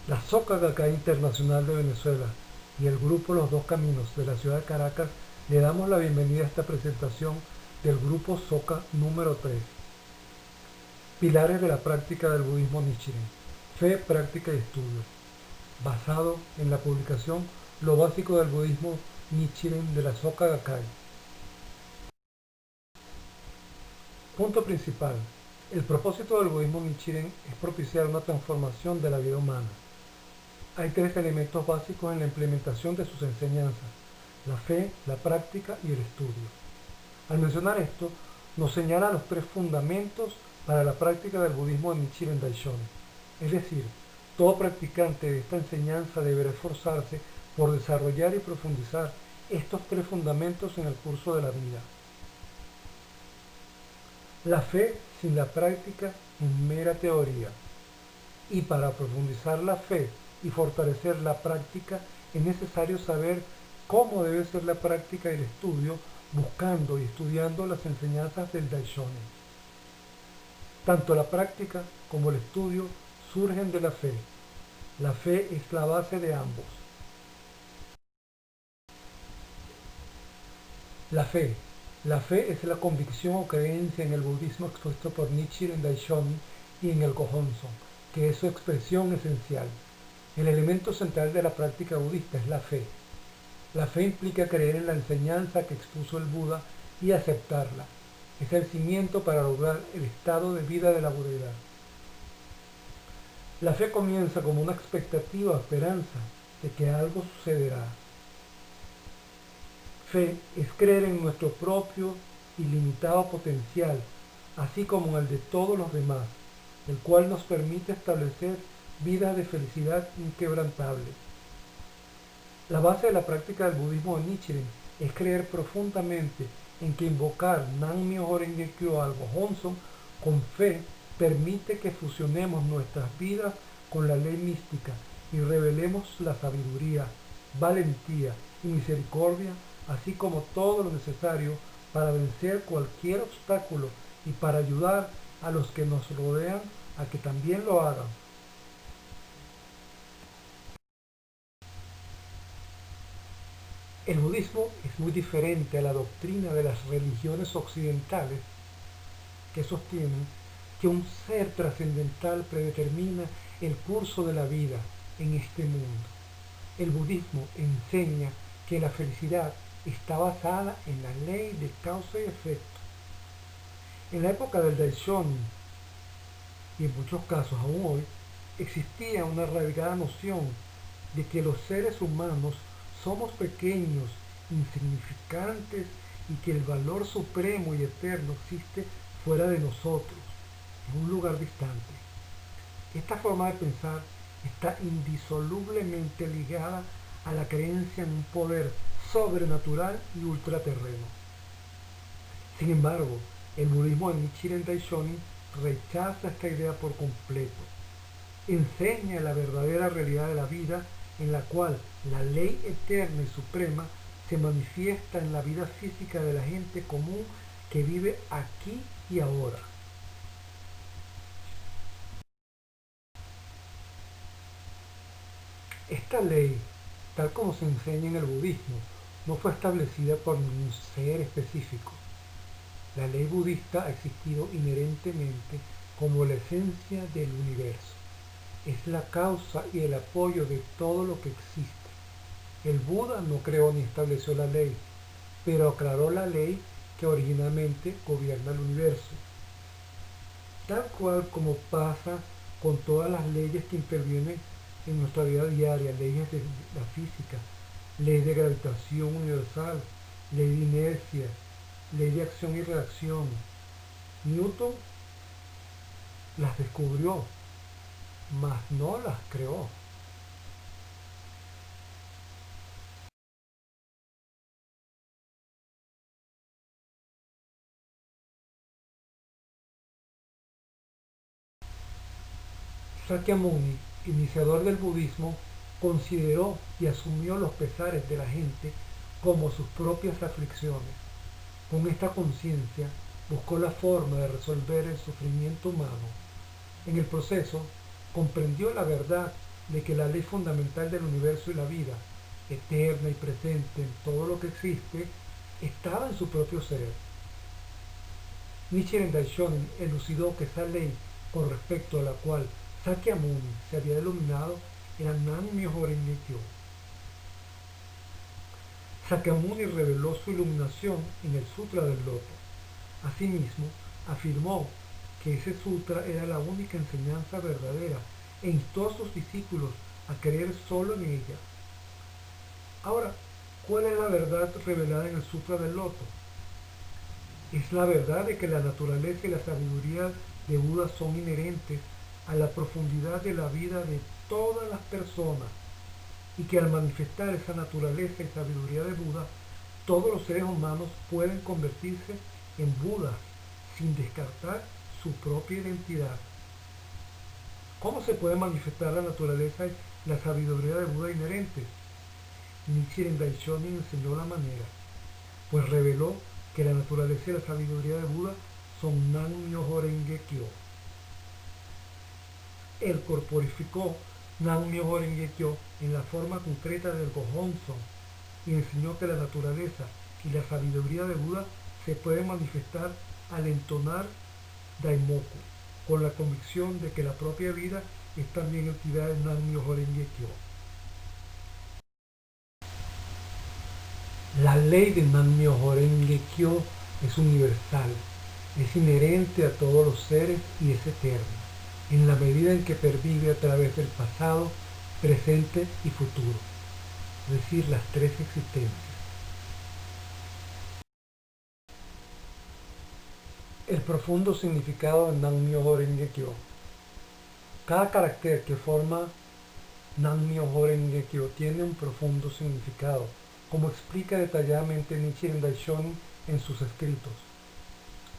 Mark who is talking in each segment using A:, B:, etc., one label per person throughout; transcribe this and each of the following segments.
A: La Soka Gakkai Internacional de Venezuela y el grupo Los Dos Caminos de la ciudad de Caracas le damos la bienvenida a esta presentación del grupo Soka número 3, Pilares de la práctica del budismo Nichiren, fe, práctica y estudio, basado en la publicación Lo básico del budismo Nichiren de la Soka Gakkai. Punto principal. El propósito del budismo Nichiren es propiciar una transformación de la vida humana. Hay tres elementos básicos en la implementación de sus enseñanzas: la fe, la práctica y el estudio. Al mencionar esto, nos señala los tres fundamentos para la práctica del budismo de Nichiren Daishonin. Es decir, todo practicante de esta enseñanza deberá esforzarse por desarrollar y profundizar estos tres fundamentos en el curso de la vida. La fe sin la práctica es mera teoría, y para profundizar la fe y fortalecer la práctica es necesario saber cómo debe ser la práctica y el estudio, buscando y estudiando las enseñanzas del Daishonin. Tanto la práctica como el estudio surgen de la fe. La fe es la base de ambos. La fe. La fe es la convicción o creencia en el budismo expuesto por Nichiren Daishonin y en el Gohonzon, que es su expresión esencial. El elemento central de la práctica budista es la fe. La fe implica creer en la enseñanza que expuso el Buda y aceptarla. Es el cimiento para lograr el estado de vida de la Budeidad. La fe comienza como una expectativa o esperanza de que algo sucederá. Fe es creer en nuestro propio ilimitado potencial, así como en el de todos los demás, el cual nos permite establecer vidas de felicidad inquebrantable. La base de la práctica del budismo de Nichiren es creer profundamente en que invocar Nam-myoho Renge-kyo al Gohonzon con fe permite que fusionemos nuestras vidas con la ley mística y revelemos la sabiduría, valentía y misericordia, así como todo lo necesario para vencer cualquier obstáculo y para ayudar a los que nos rodean a que también lo hagan. El budismo es muy diferente a la doctrina de las religiones occidentales que sostienen que un ser trascendental predetermina el curso de la vida en este mundo. El budismo enseña que la felicidad está basada en la ley de causa y efecto. En la época del Daishonin, y en muchos casos aún hoy, existía una arraigada noción de que los seres humanos somos pequeños, insignificantes y que el valor supremo y eterno existe fuera de nosotros, en un lugar distante. Esta forma de pensar está indisolublemente ligada a la creencia en un poder sobrenatural y ultraterreno. Sin embargo, el budismo de Nichiren Daishonin rechaza esta idea por completo. Enseña la verdadera realidad de la vida, en la cual la ley eterna y suprema se manifiesta en la vida física de la gente común que vive aquí y ahora. Esta ley, tal como se enseña en el budismo, no fue establecida por ningún ser específico. La ley budista ha existido inherentemente como la esencia del universo. Es la causa y el apoyo de todo lo que existe. El Buda no creó ni estableció la ley, pero aclaró la ley que originalmente gobierna el universo. Tal cual como pasa con todas las leyes que intervienen en nuestra vida diaria, leyes de la física, ley de gravitación universal, ley de inercia, ley de acción y reacción. Newton las descubrió, mas no las creó. Sakyamuni, iniciador del budismo, consideró y asumió los pesares de la gente como sus propias aflicciones. Con esta conciencia buscó la forma de resolver el sufrimiento humano. En el proceso comprendió la verdad de que la ley fundamental del universo y la vida, eterna y presente en todo lo que existe, estaba en su propio ser. Nichiren Daishonin elucidó que esa ley con respecto a la cual Sakyamuni se había iluminado era Nan-myoho Renge-kyo. Sakyamuni reveló su iluminación en el Sutra del Loto. Asimismo, afirmó que ese sutra era la única enseñanza verdadera e instó a sus discípulos a creer solo en ella. Ahora, ¿cuál es la verdad revelada en el Sutra del Loto? Es la verdad de que la naturaleza y la sabiduría de Buda son inherentes a la profundidad de la vida de todas las personas y que al manifestar esa naturaleza y sabiduría de Buda, todos los seres humanos pueden convertirse en Budas sin descartar su propia identidad. ¿Cómo se puede manifestar la naturaleza y la sabiduría de Buda inherentes? Nichiren Daishonin enseñó la manera, pues reveló que la naturaleza y la sabiduría de Buda son Nan-myoho Renge-kyo. Él corporificó Nan-myoho Renge-kyo en la forma concreta del Gohonzon y enseñó que la naturaleza y la sabiduría de Buda se pueden manifestar al entonar Daimoku, con la convicción de que la propia vida es también entidad de Nan-myoho Renge-kyo. La ley de Nan-myoho Renge-kyo es universal, es inherente a todos los seres y es eterna, en la medida en que pervive a través del pasado, presente y futuro, es decir, las tres existencias. El profundo significado de Nan-myoho Renge-kyo. Cada carácter que forma Nan-myoho Renge-kyo tiene un profundo significado, como explica detalladamente Nichiren Daishonin en sus escritos.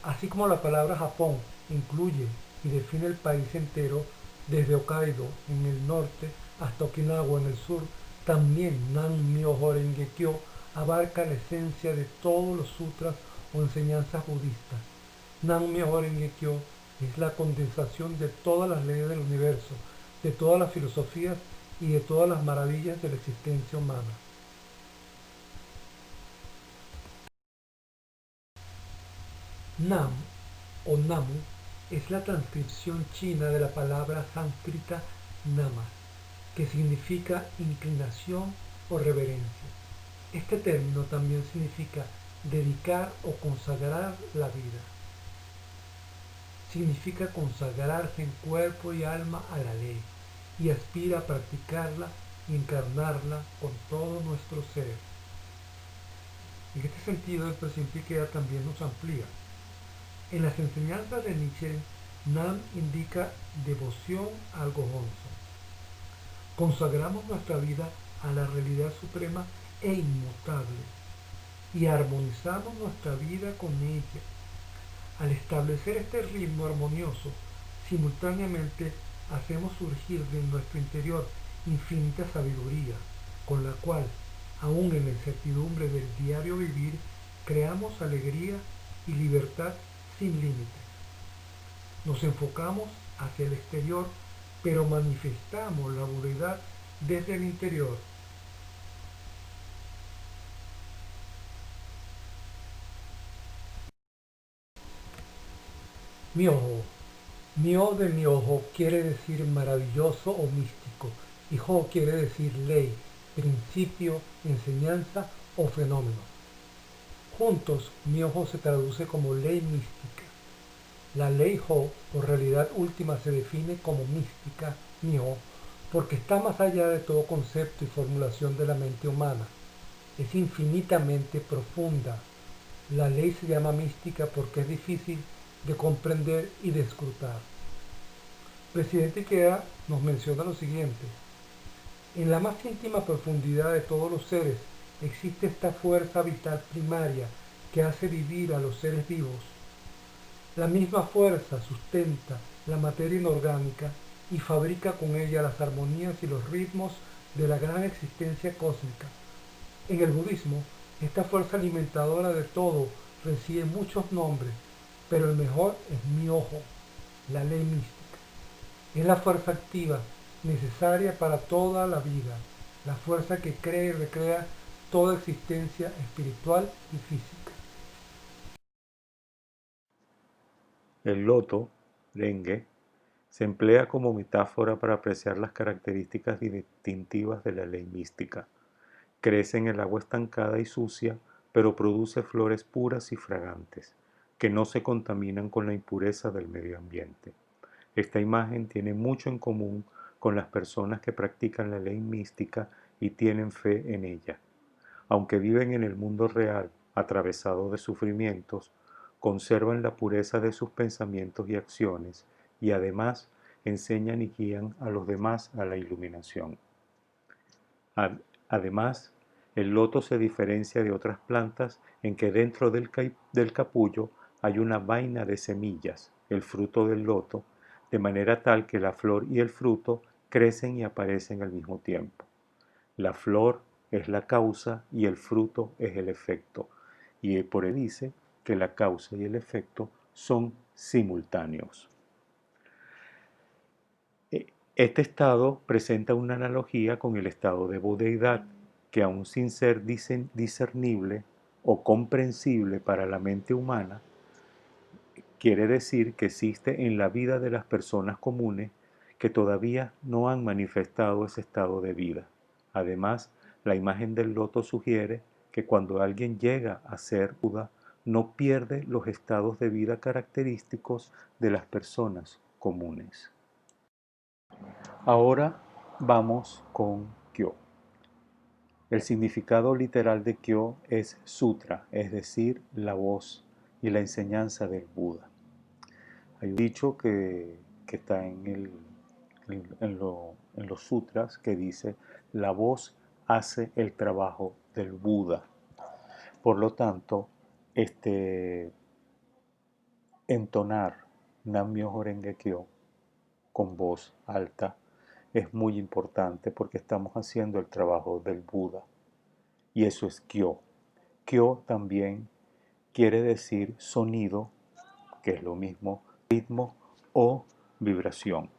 A: Así como la palabra Japón incluye y define el país entero, desde Hokkaido en el norte hasta Okinawa en el sur, también Nan-myoho Renge-kyo abarca la esencia de todos los sutras o enseñanzas budistas. Nan-myoho Renge-kyo es la condensación de todas las leyes del universo, de todas las filosofías y de todas las maravillas de la existencia humana. Nam o Namu es la transcripción china de la palabra sánscrita Nama, que significa inclinación o reverencia. Este término también significa dedicar o consagrar la vida. Significa consagrarse en cuerpo y alma a la ley y aspira a practicarla y encarnarla con todo nuestro ser. En este sentido, el presidente Ikeda también nos amplía. En las enseñanzas de Nichiren, Nam indica devoción al Gohonzon. Consagramos nuestra vida a la realidad suprema e inmutable y armonizamos nuestra vida con ella. Al establecer este ritmo armonioso, simultáneamente hacemos surgir de nuestro interior infinita sabiduría, con la cual, aun en la incertidumbre del diario vivir, creamos alegría y libertad sin límites. Nos enfocamos hacia el exterior, pero manifestamos la budeidad desde el interior. Myoho. Myo de Myoho quiere decir maravilloso o místico, y Ho quiere decir ley, principio, enseñanza o fenómeno. Juntos, Myoho se traduce como ley mística. La ley Ho, o realidad última, se define como mística, Myo, porque está más allá de todo concepto y formulación de la mente humana. Es infinitamente profunda. La ley se llama mística porque es difícil de comprender y de escrutar. Presidente Ikeda nos menciona lo siguiente: en la más íntima profundidad de todos los seres existe esta fuerza vital primaria que hace vivir a los seres vivos. La misma fuerza sustenta la materia inorgánica y fabrica con ella las armonías y los ritmos de la gran existencia cósmica. En el budismo, esta fuerza alimentadora de todo recibe muchos nombres, pero el mejor es Myoho, la ley mística. Es la fuerza activa necesaria para toda la vida, la fuerza que crea y recrea toda existencia espiritual y física.
B: El loto, dengue, se emplea como metáfora para apreciar las características distintivas de la ley mística. Crece en el agua estancada y sucia, pero produce flores puras y fragantes, que no se contaminan con la impureza del medio ambiente. Esta imagen tiene mucho en común con las personas que practican la ley mística y tienen fe en ella. Aunque viven en el mundo real, atravesado de sufrimientos, conservan la pureza de sus pensamientos y acciones y además enseñan y guían a los demás a la iluminación. Además, el loto se diferencia de otras plantas en que dentro del capullo hay una vaina de semillas, el fruto del loto, de manera tal que la flor y el fruto crecen y aparecen al mismo tiempo. La flor es la causa y el fruto es el efecto, y por él dice que la causa y el efecto son simultáneos. Este estado presenta una analogía con el estado de budeidad, que aun sin ser discernible o comprensible para la mente humana, quiere decir que existe en la vida de las personas comunes que todavía no han manifestado ese estado de vida. Además, la imagen del loto sugiere que cuando alguien llega a ser Buda, no pierde los estados de vida característicos de las personas comunes. Ahora vamos con Kyo. El significado literal de Kyo es sutra, es decir, la voz y la enseñanza del Buda. Hay un dicho que está en los sutras que dice, la voz hace el trabajo del Buda. Por lo tanto, entonar Nam-myoho Renge Kyo con voz alta es muy importante porque estamos haciendo el trabajo del Buda. Y eso es Kyo. Kyo también quiere decir sonido, que es lo mismo, ritmo o vibración.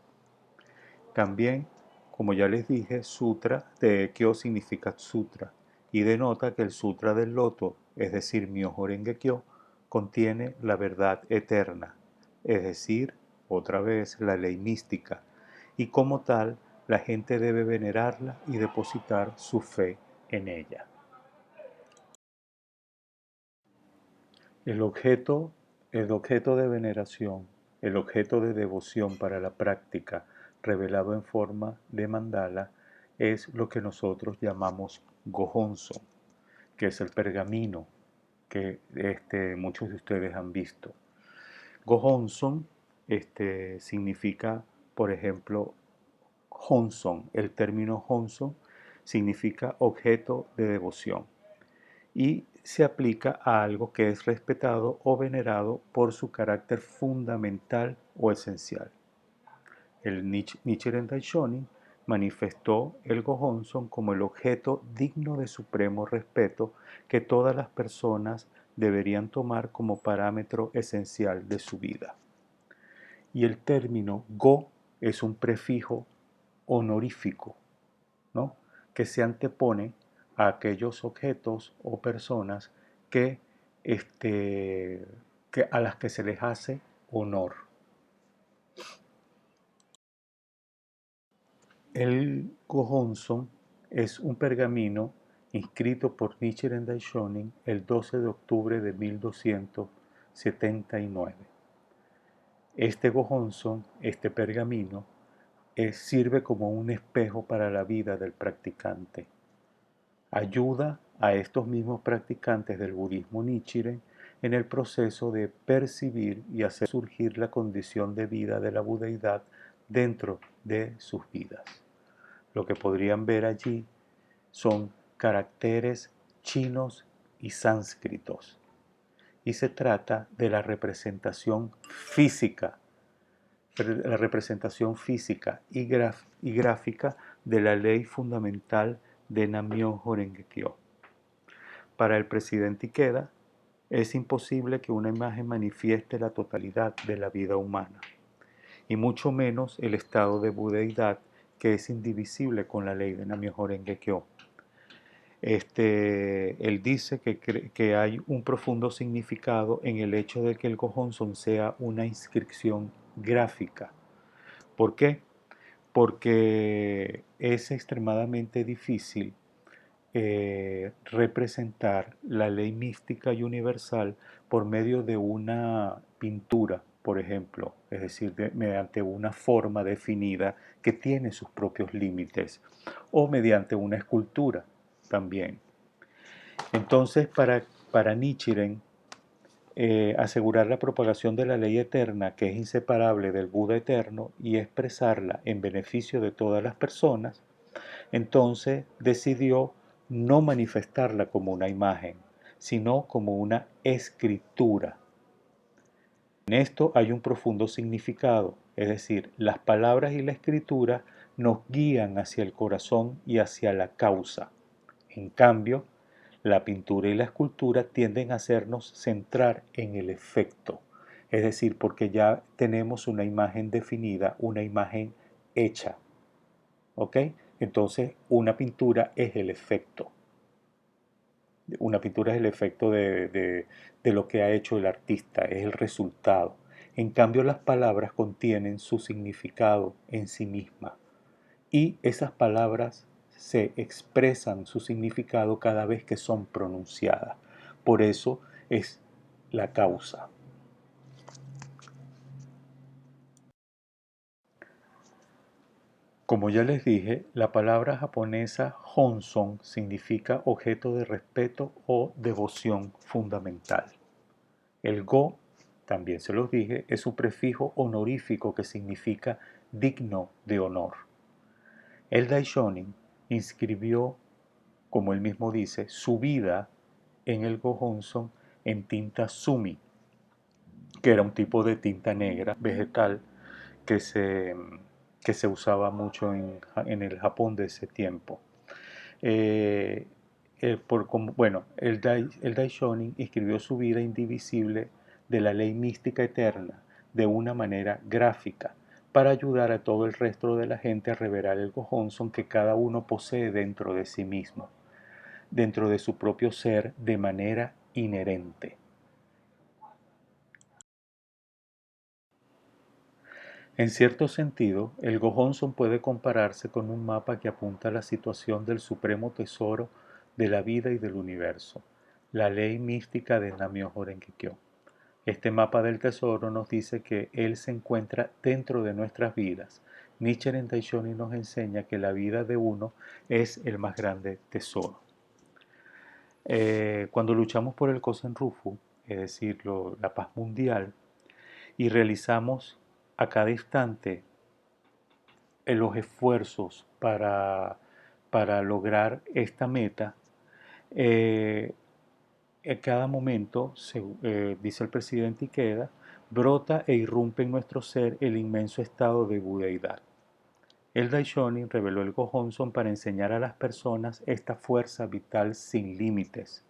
B: También, como ya les dije, sutra de Kyo significa sutra y denota que el sutra del loto, es decir, Myoho Renge Kyo, contiene la verdad eterna, es decir, otra vez la ley mística, y como tal, la gente debe venerarla y depositar su fe en ella. El objeto, el objeto de veneración, el objeto de devoción para la práctica revelado en forma de mandala es lo que nosotros llamamos gohonzon, que es el pergamino que muchos de ustedes han visto. Gohonzon significa, por ejemplo, honzon. El término honzon significa objeto de devoción y se aplica a algo que es respetado o venerado por su carácter fundamental o esencial. El Nichiren Daishonin manifestó el Gohonzon como el objeto digno de supremo respeto que todas las personas deberían tomar como parámetro esencial de su vida. Y el término Go es un prefijo honorífico, ¿no?, que se antepone a aquellos objetos o personas que, a las que se les hace honor. El Gohonzon es un pergamino inscrito por Nichiren Daishonin el 12 de octubre de 1279. Este Gohonzon, este pergamino, sirve como un espejo para la vida del practicante. Ayuda a estos mismos practicantes del budismo Nichiren en el proceso de percibir y hacer surgir la condición de vida de la budeidad dentro de sus vidas. Lo que podrían ver allí son caracteres chinos y sánscritos. Y se trata de la representación física y gráfica de la ley fundamental de Nam-myoho Renge Kyo. Para el presidente Ikeda, es imposible que una imagen manifieste la totalidad de la vida humana, y mucho menos el estado de budeidad que es indivisible con la ley de Nam-myoho Renge Kyo. Él dice que hay un profundo significado en el hecho de que el Gohonzon sea una inscripción gráfica. ¿Por qué? Porque es extremadamente difícil representar la ley mística y universal por medio de una pintura, por ejemplo, es decir, mediante una forma definida que tiene sus propios límites, o mediante una escultura también. Entonces, para Nichiren, asegurar la propagación de la ley eterna, que es inseparable del Buda eterno, y expresarla en beneficio de todas las personas, entonces decidió no manifestarla como una imagen, sino como una escritura. En esto hay un profundo significado, es decir, las palabras y la escritura nos guían hacia el corazón y hacia la causa. En cambio, la pintura y la escultura tienden a hacernos centrar en el efecto, es decir, porque ya tenemos una imagen definida, una imagen hecha. ¿Ok? Entonces, una pintura es el efecto. Una pintura es el efecto de lo que ha hecho el artista, es el resultado. En cambio, las palabras contienen su significado en sí misma. Y esas palabras se expresan su significado cada vez que son pronunciadas. Por eso es la causa. Como ya les dije, la palabra japonesa Honson significa objeto de respeto o devoción fundamental. El go, también se los dije, es un prefijo honorífico que significa digno de honor. El Daishonin inscribió, como él mismo dice, su vida en el Gohonzon en tinta sumi, que era un tipo de tinta negra vegetal que se usaba mucho en el Japón de ese tiempo. Eh, el Daishonin escribió su vida indivisible de la ley mística eterna de una manera gráfica para ayudar a todo el resto de la gente a revelar el Gohonzon que cada uno posee dentro de sí mismo, dentro de su propio ser de manera inherente. En cierto sentido, el Gohonzon puede compararse con un mapa que apunta a la situación del supremo tesoro de la vida y del universo, la ley mística de Nam-myoho Renge Kyo. Este mapa del tesoro nos dice que él se encuentra dentro de nuestras vidas. Nichiren Daishonin nos enseña que la vida de uno es el más grande tesoro. Cuando luchamos por el Kosen Rufu, es decir, la paz mundial, y realizamos a cada instante los esfuerzos para lograr esta meta, en cada momento, dice el presidente Ikeda, brota e irrumpe en nuestro ser el inmenso estado de budeidad. El Daishonin reveló el Gohonzon para enseñar a las personas esta fuerza vital sin límites.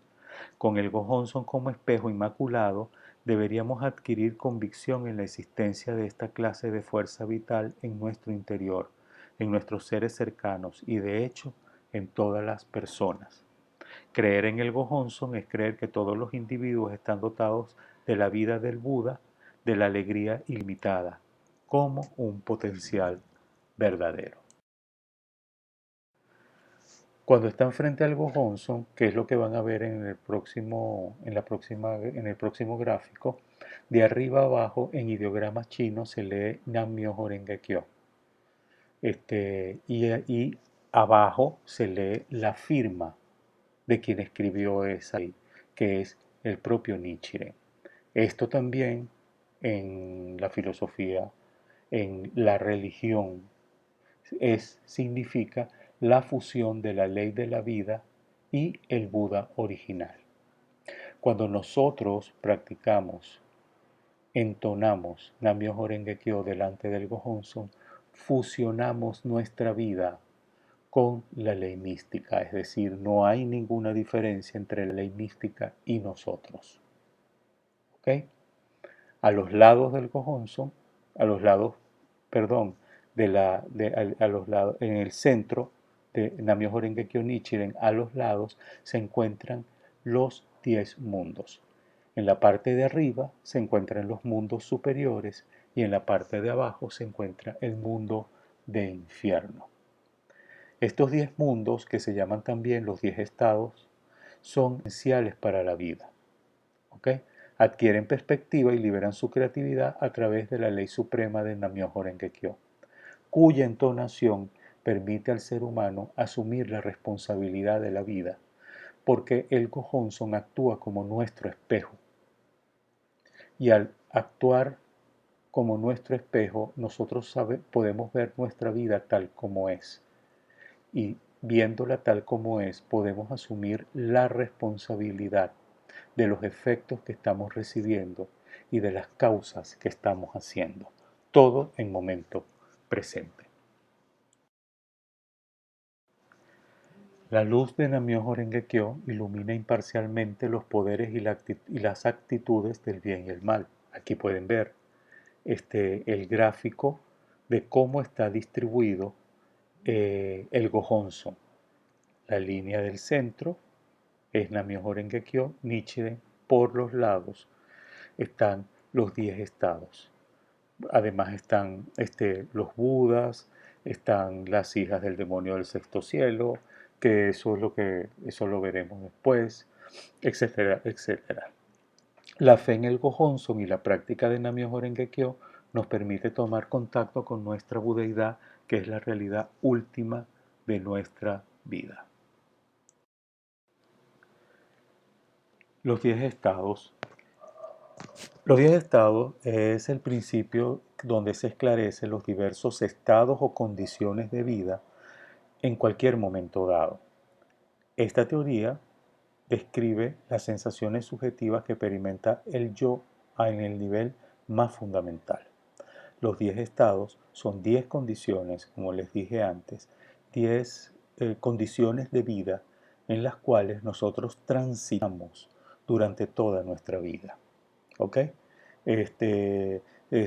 B: Con el Gohonzon como espejo inmaculado, deberíamos adquirir convicción en la existencia de esta clase de fuerza vital en nuestro interior, en nuestros seres cercanos y de hecho en todas las personas. Creer en el Gohonzon es creer que todos los individuos están dotados de la vida del Buda, de la alegría ilimitada, como un potencial verdadero. Cuando están frente al Gohonzon, que es lo que van a ver en el próximo gráfico, de arriba a abajo en ideogramas chinos se lee Nam-myoho Renge Kyo. Y abajo se lee la firma de quien escribió esa ley, que es el propio Nichiren. Esto también en la filosofía, en la religión, significa la fusión de la ley de la vida y el Buda original. Cuando nosotros practicamos, entonamos Nam-myoho Renge Kyo delante del Gohonzon, fusionamos nuestra vida con la ley mística, es decir, no hay ninguna diferencia entre la ley mística y nosotros. ¿Ok? A los lados del Gohonzon, perdón, a los lados, en el centro de Nam-myoho Renge Kyo Nichiren, a los lados se encuentran los 10 mundos. En la parte de arriba se encuentran los mundos superiores y en la parte de abajo se encuentra el mundo de infierno. Estos 10 mundos, que se llaman también los 10 estados, son esenciales para la vida. ¿Okay? Adquieren perspectiva y liberan su creatividad a través de la ley suprema de Nam-myoho Renge Kyo, cuya entonación permite al ser humano asumir la responsabilidad de la vida, porque el Gohonzon actúa como nuestro espejo. Y al actuar como nuestro espejo, nosotros podemos ver nuestra vida tal como es. Y viéndola tal como es, podemos asumir la responsabilidad de los efectos que estamos recibiendo y de las causas que estamos haciendo. Todo en momento presente. La luz de Nam-myoho Renge Kyo ilumina imparcialmente los poderes y las actitudes del bien y el mal. Aquí pueden ver el gráfico de cómo está distribuido el Gohonzon. La línea del centro es Nam-myoho Renge Kyo Nichiren. Por los lados están los 10 estados. Además están los Budas, están las hijas del demonio del sexto cielo, que eso lo veremos después, etcétera, etcétera. La fe en el Gohonzon y la práctica de Nam-myoho Renge Kyo nos permite tomar contacto con nuestra budeidad, que es la realidad última de nuestra vida. Los 10 estados. Los 10 estados es el principio donde se esclarecen los diversos estados o condiciones de vida en cualquier momento dado. Esta teoría describe las sensaciones subjetivas que experimenta el yo en el nivel más fundamental. Los 10 estados son 10 condiciones, como les dije antes, 10 condiciones de vida en las cuales nosotros transitamos durante toda nuestra vida. ¿Ok?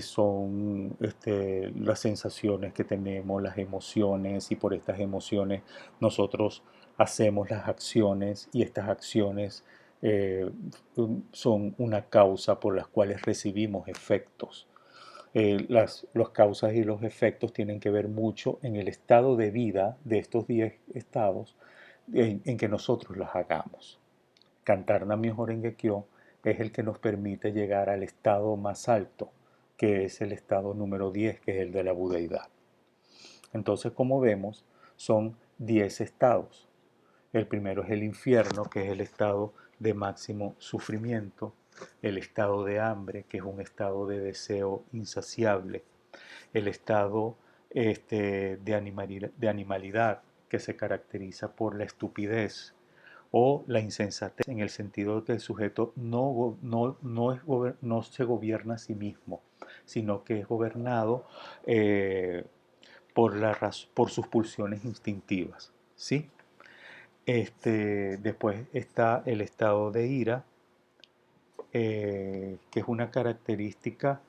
B: Son las sensaciones que tenemos, las emociones, y por estas emociones nosotros hacemos las acciones, y estas acciones son una causa por las cuales recibimos efectos. Las causas y los efectos tienen que ver mucho en el estado de vida de estos 10 estados en que nosotros las hagamos. Cantar Nam-myoho Renge Kyo es el que nos permite llegar al estado más alto, que es el estado número 10, que es el de la budeidad. Entonces, como vemos, son 10 estados. El primero es el infierno, que es el estado de máximo sufrimiento, el estado de hambre, que es un estado de deseo insaciable, el estado de animalidad, que se caracteriza por la estupidez o la insensatez, en el sentido de que el sujeto no se gobierna a sí mismo, sino que es gobernado por sus pulsiones instintivas, ¿sí? Después está el estado de ira, que es una característica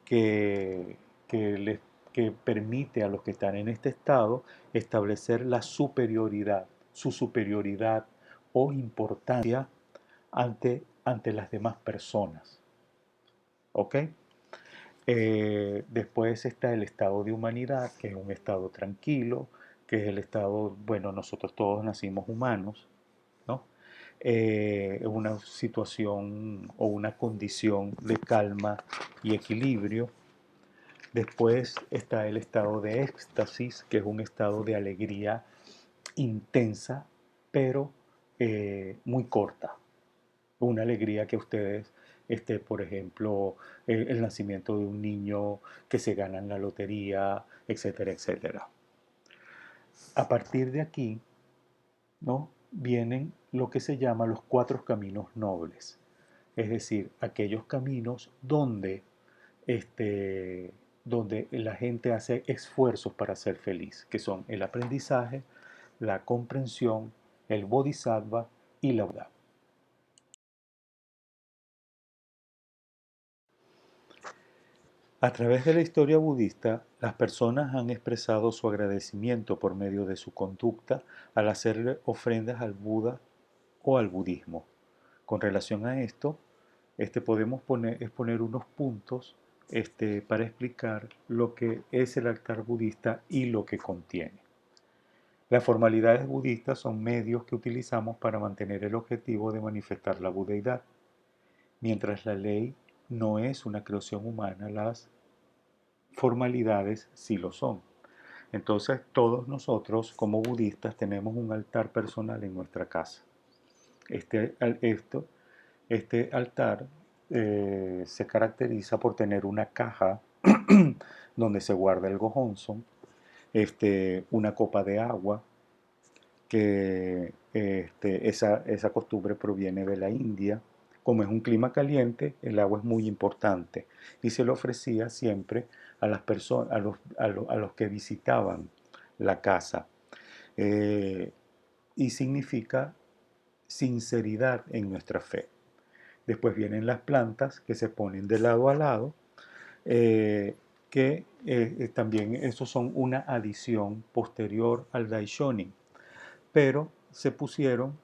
B: que, que, que permite a los que están en este estado establecer su superioridad o importancia ante las demás personas. ¿Ok? Después está el estado de humanidad, que es un estado tranquilo, que es el estado, bueno, nosotros todos nacimos humanos, ¿no? Una situación o una condición de calma y equilibrio. Después está el estado de éxtasis, que es un estado de alegría intensa, pero muy corta. Una alegría que ustedes, por ejemplo, el nacimiento de un niño, que se gana en la lotería, etcétera, etcétera. A partir de aquí, ¿no?, vienen lo que se llama los 4 caminos nobles, es decir, aquellos caminos donde la gente hace esfuerzos para ser feliz, que son el aprendizaje, la comprensión, el bodhisattva y la Buda. A través de la historia budista, las personas han expresado su agradecimiento por medio de su conducta al hacerle ofrendas al Buda o al budismo. Con relación a esto, podemos exponer unos puntos para explicar lo que es el altar budista y lo que contiene. Las formalidades budistas son medios que utilizamos para mantener el objetivo de manifestar la budeidad. Mientras la ley no es una creación humana, las formalidades sí lo son. Entonces, todos nosotros como budistas tenemos un altar personal en nuestra casa. Este, esto, este altar se caracteriza por tener una caja donde se guarda el gohonzon, una copa de agua, que esa costumbre proviene de la India. Como es un clima caliente, el agua es muy importante y se le ofrecía siempre a las personas, a los que visitaban la casa. Eh, y significa sinceridad en nuestra fe. Después vienen las plantas que se ponen de lado a lado, que también esos son una adición posterior al Daishonin, pero se pusieron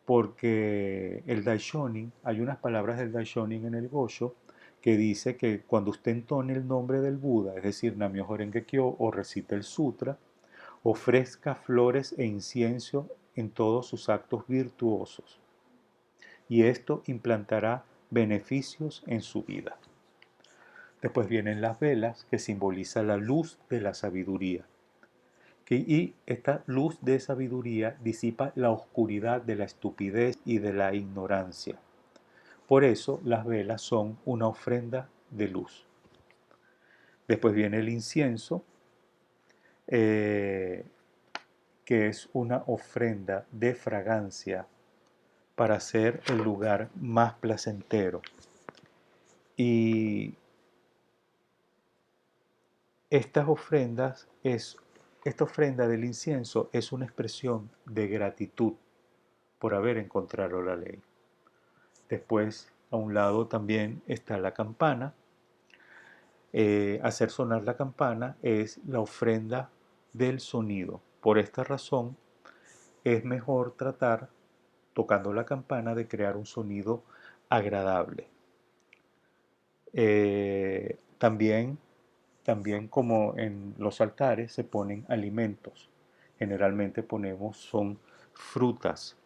B: porque el Daishonin, hay unas palabras del Daishonin en el Gosho que dice que cuando usted entone el nombre del Buda, es decir, Nam-myoho Renge Kyo, o recite el sutra, ofrezca flores e incienso en todos sus actos virtuosos, y esto implantará beneficios en su vida. Después vienen las velas, que simboliza la luz de la sabiduría. Y esta luz de sabiduría disipa la oscuridad de la estupidez y de la ignorancia. Por eso las velas son una ofrenda de luz. Después viene el incienso, que es una ofrenda de fragancia para hacer el lugar más placentero. Y estas ofrendas esta ofrenda del incienso es una expresión de gratitud por haber encontrado la ley. Después, a un lado también está la campana. Hacer sonar la campana es la ofrenda del sonido. Por esta razón, es mejor tratar, tocando la campana, de crear un sonido agradable. También como en los altares se ponen alimentos. Generalmente son frutas.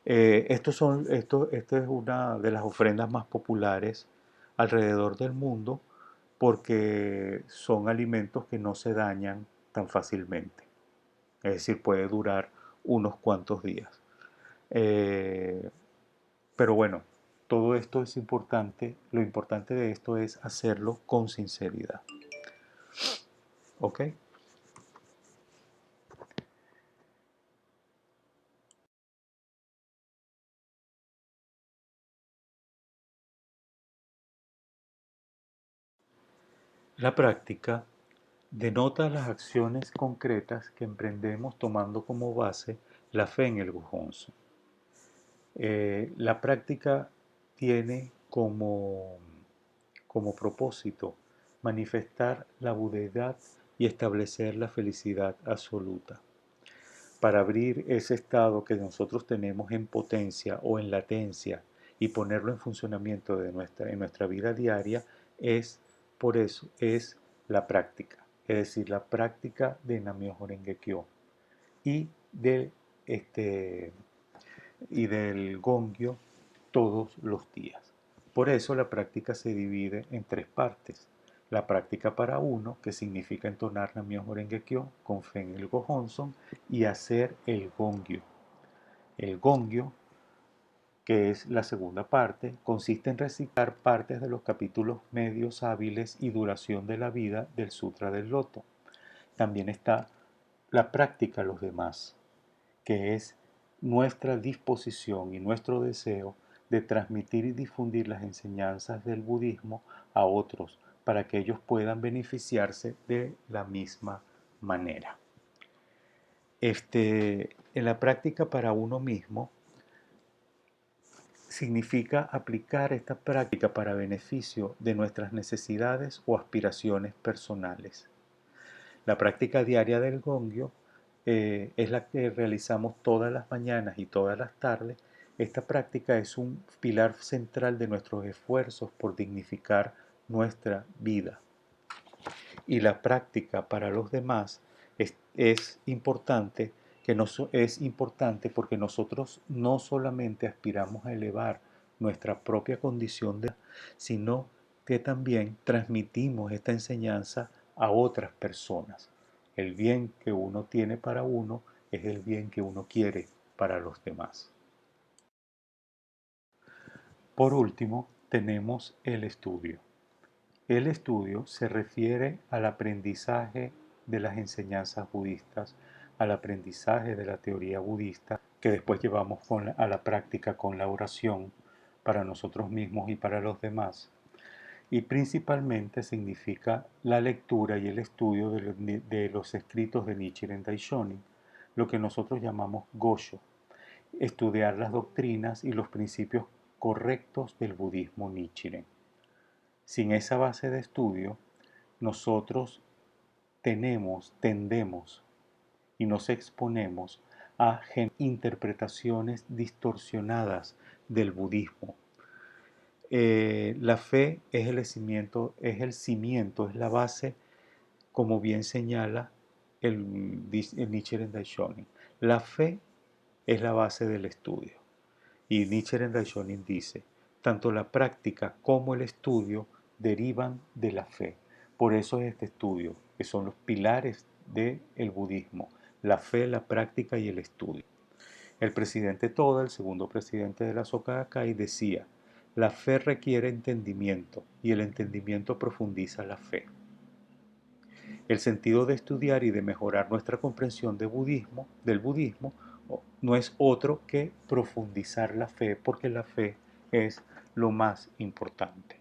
B: Esto es una de las ofrendas más populares alrededor del mundo porque son alimentos que no se dañan tan fácilmente. Es decir, puede durar unos cuantos días. Eh, pero bueno, todo esto es importante. Lo importante de esto es hacerlo con sinceridad. ¿Ok? La práctica denota las acciones concretas que emprendemos tomando como base la fe en el Gohonzon. La práctica tiene como propósito manifestar la budeidad y establecer la felicidad absoluta. Para abrir ese estado que nosotros tenemos en potencia o en latencia y ponerlo en funcionamiento en nuestra vida diaria, por eso es la práctica, es decir, la práctica de Nam-myoho Renge Kyo y, de, este, y del Gongyo todos los días. Por eso la práctica se divide en tres partes. La práctica para uno, que significa entonar Nam-myoho Renge Kyo con fe en el Gohonzon y hacer el Gongyo. El Gongyo, que es la segunda parte, consiste en recitar partes de los capítulos medios hábiles y duración de la vida del Sutra del Loto. También está la práctica a los demás, que es nuestra disposición y nuestro deseo de transmitir y difundir las enseñanzas del budismo a otros para que ellos puedan beneficiarse de la misma manera. En la práctica para uno mismo, significa aplicar esta práctica para beneficio de nuestras necesidades o aspiraciones personales. La práctica diaria del Gongyo es la que realizamos todas las mañanas y todas las tardes. Esta práctica es un pilar central de nuestros esfuerzos por dignificar nuestra vida. Y la práctica para los demás es importante, es importante porque nosotros no solamente aspiramos a elevar nuestra propia condición de, sino que también transmitimos esta enseñanza a otras personas. El bien que uno tiene para uno es el bien que uno quiere para los demás. Por último, tenemos el estudio. El estudio se refiere al aprendizaje de las enseñanzas budistas, al aprendizaje de la teoría budista, que después llevamos a la práctica con la oración para nosotros mismos y para los demás. Y principalmente significa la lectura y el estudio de los escritos de Nichiren Daishonin, lo que nosotros llamamos Gosho, estudiar las doctrinas y los principios correctos del budismo Nichiren. Sin esa base de estudio, nosotros tendemos y nos exponemos a interpretaciones distorsionadas del budismo. La fe es el cimiento, es la base, como bien señala el Nichiren Daishonin. La fe es la base del estudio. Y Nichiren Daishonin dice, tanto la práctica como el estudio derivan de la fe. Por eso es este estudio, que son los pilares del budismo, la fe, la práctica y el estudio. El presidente Toda, el segundo presidente de la Soka Gakkai, decía, la fe requiere entendimiento y el entendimiento profundiza la fe. El sentido de estudiar y de mejorar nuestra comprensión del budismo no es otro que profundizar la fe, porque la fe es lo más importante.